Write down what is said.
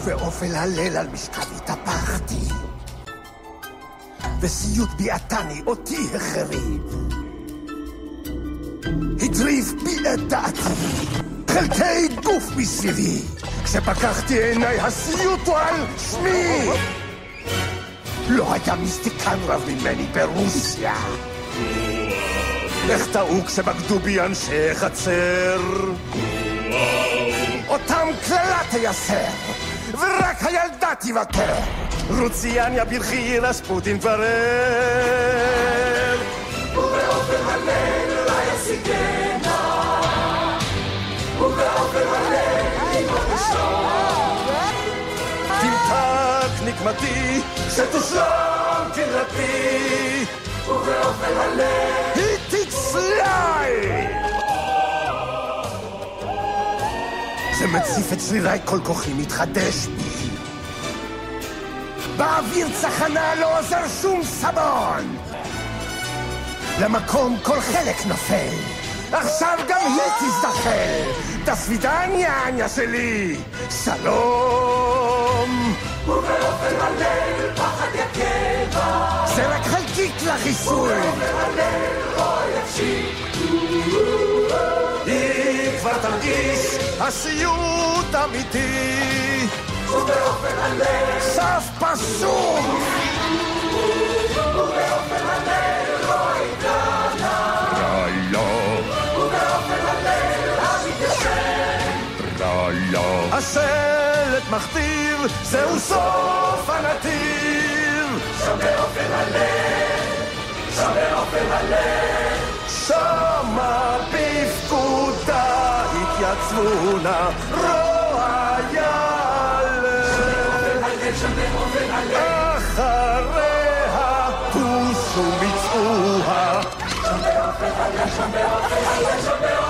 ובאופל הליל על משכב התהפכתי, וסיוט ביעתני אותי החריב, הטריף בי את דעתי, חלקי גוף מסביבי, כשפקחתי עיניי הסיוט הוא על שמי. לא היה מיסטיקן רב ממני ברוסיה. איך טעו כשבגדו בי אנשי חצר, אותם כללה תייסר, ורק הילדה תיוותר. רוציאניה ברכי רספוטין תברר, ובאופן הליל אולי ישיגנה, ובאופן הליל אימא נשלום, תמתק נקמתי שתושלם קרתי, ובאופן הליל היא תצלעי. זה מציף את שרירי, כל כוחי מתחדש בי, באוויר צחנה לא עוזר שום סבון, למקום כל חלק נופל, עכשיו גם היא תזדחל. תסבידניה אניה שלי, שלום. ובאופן הליל פחד יקבה, זה רק חלקיק לחיסול, ובאופן הליל רוי יפשי, היא כבר תרגיש הסיוט אמיתי, ובאופן הליל סף פסוק. ובאופן הליל רוי גנה, רעיו, ובאופן הליל המתיישן, רעיו, השלט מכתיב, זהו סוף הנתיב. שם באופן הליל, שם באופן הליל, שמה בפקודה התייצבו נא רועי הלב, שם באופן הליל, אחריה פוסו מצאוה. שם באופן הליל, שם באופן הליל, שם באופן